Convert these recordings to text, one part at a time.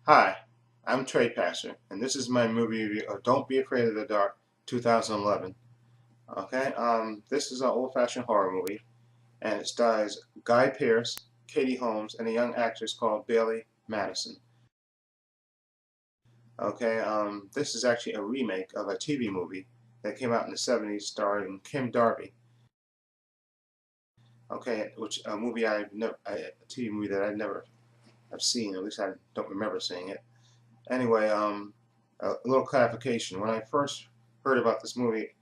Hi, I'm Trey Passer, and this is my movie review of Don't Be Afraid of the Dark 2011. Okay, this is an old-fashioned horror movie, and it stars Guy Pearce, Katie Holmes, and a young actress called Bailey Madison. Okay, this is actually a remake of a TV movie that came out in the 70s starring Kim Darby. Okay, which a movie a TV movie that I never have seen, at least I don't remember seeing it. Anyway, a little clarification. When I first heard about this movie,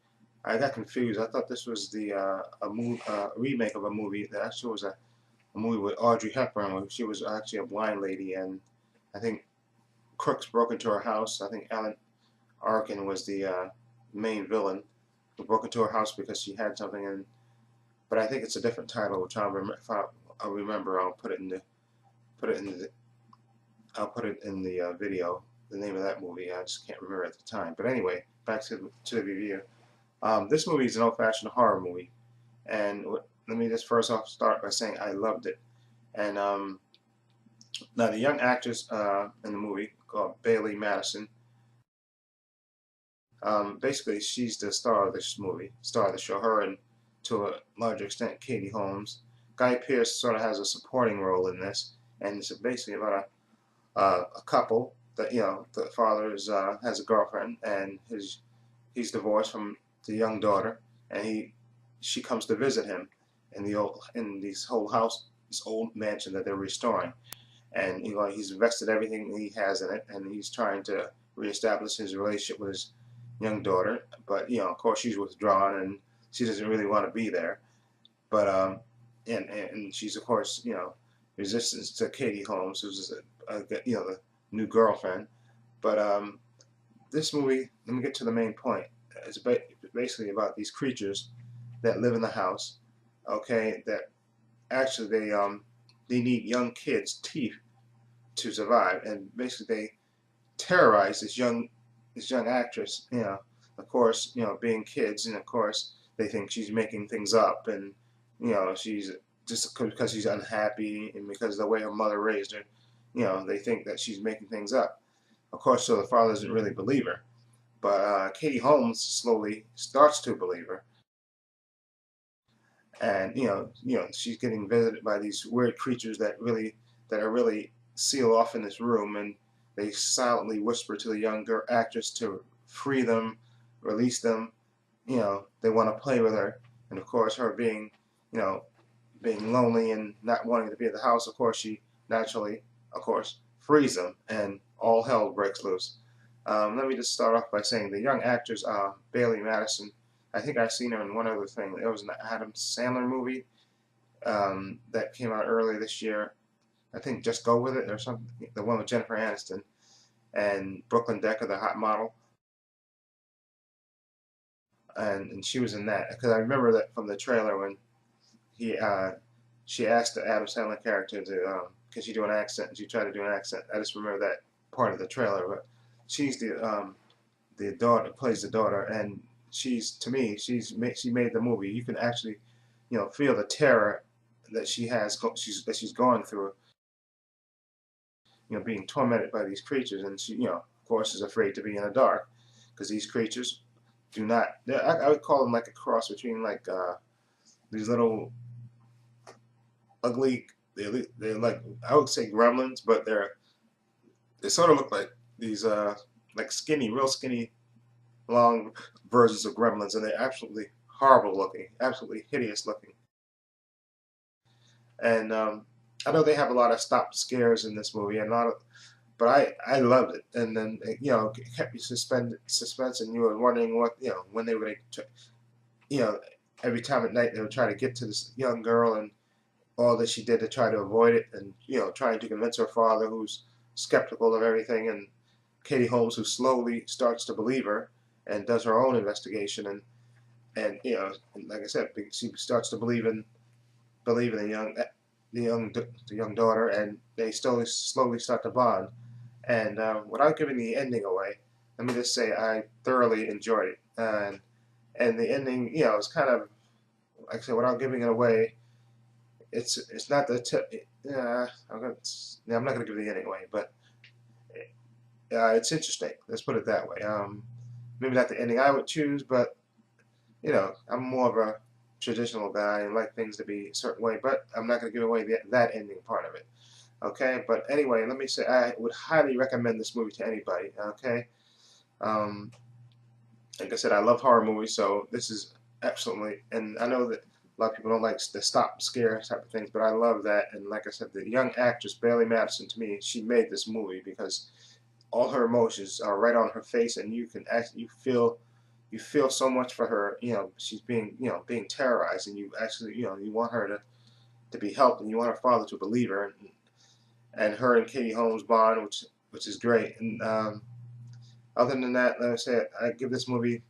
I got confused. I thought this was the remake of a movie that actually was a movie with Audrey Hepburn, where she was actually a blind lady, and I think crooks broke into her house. I think Alan Arkin was the main villain who broke into her house because she had something. And but I think it's a different title, which if I'll remember, I'll put it in the I'll put it in the video. The name of that movie, I just can't remember at the time. But anyway, back to the review. This movie is an old-fashioned horror movie, and let me just first off start by saying I loved it. And now the young actress in the movie called Bailey Madison, basically she's the star of this movie, star of the show. Her and to a larger extent Katie Holmes. Guy Pearce sort of has a supporting role in this, and it's basically about a couple that the father has a girlfriend, and he's divorced from the young daughter, and she comes to visit him in this whole house, this old mansion that they're restoring, and he's invested everything he has in it, and he's trying to reestablish his relationship with his young daughter, but of course she's withdrawn and she doesn't really want to be there, but and she's of course resistance to Katie Holmes, who's the new girlfriend. But this movie, let me get to the main point. It's basically about these creatures that live in the house. Okay, that actually they need young kids' teeth to survive, and basically they terrorize this young actress. Of course, being kids, and of course they think she's making things up, and she's just because she's unhappy and because of the way her mother raised her. They think that she's making things up. Of course, so the father doesn't really believe her. But Katie Holmes slowly starts to believe her, and she's getting visited by these weird creatures that are really sealed off in this room, and they silently whisper to the younger actress to free them, release them. They want to play with her, and of course, her you know, being lonely and not wanting to be at the house, of course, she naturally, of course, frees them, and all hell breaks loose. Let me just start off by saying the young actress, Bailey Madison, I think I've seen her in one other thing. It was an Adam Sandler movie that came out earlier this year. I think Just Go With It or something, the one with Jennifer Aniston and Brooklyn Decker, the hot model. And she was in that. Because I remember that from the trailer when he she asked the Adam Sandler character to, could she do an accent, and she tried to do an accent. I just remember that part of the trailer. But she's the daughter, plays the daughter, and to me she made the movie. You can actually feel the terror that she's going through, being tormented by these creatures, and she of course is afraid to be in the dark because these creatures do not. I would call them like a cross between like these little ugly. They're like, I would say gremlins, but they sort of look like these like skinny, real skinny, long versions of gremlins, and they're absolutely horrible looking, absolutely hideous looking. And I know they have a lot of stop scares in this movie, and a lot of, but I loved it. And then it kept you suspense, and you were wondering what when they would you know every time at night they would try to get to this young girl, and all that she did to try to avoid it, and trying to convince her father, who's skeptical of everything, and Katie Holmes, who slowly starts to believe her and does her own investigation, and like I said, she starts to believe in the young daughter, and they slowly start to bond. And without giving the ending away, let me just say I thoroughly enjoyed it, and the ending, is kind of, like I said, without giving it away, it's not the tip. I'm not gonna give the ending away, but it's interesting. Let's put it that way. Maybe not the ending I would choose, but you know, I'm more of a traditional guy and like things to be a certain way. But I'm not going to give away that ending part of it. Okay, but anyway, let me say I would highly recommend this movie to anybody. Okay, um, like I said, I love horror movies, so this is absolutely. And I know that a lot of people don't like the stop scare type of things, but I love that. And like I said, the young actress Bailey Madison, to me, she made this movie because all her emotions are right on her face, and you can actually you feel so much for her. You know, she's being being terrorized, and you actually you want her to be helped, and you want her father to believe her, and her and Katie Holmes bond, which is great. And other than that, like I said, I give this movie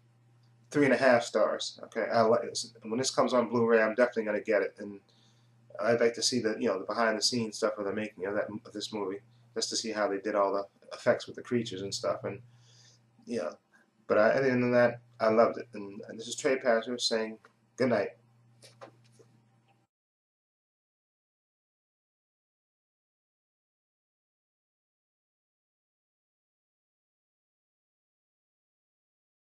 3.5 stars. Okay, I like this. When this comes on Blu-ray, I'm definitely gonna get it, and I'd like to see the the behind the scenes stuff of the making of this movie, just to see how they did all the effects with the creatures and stuff. And yeah, but other than that, I loved it. And this is Trey Passer saying good night.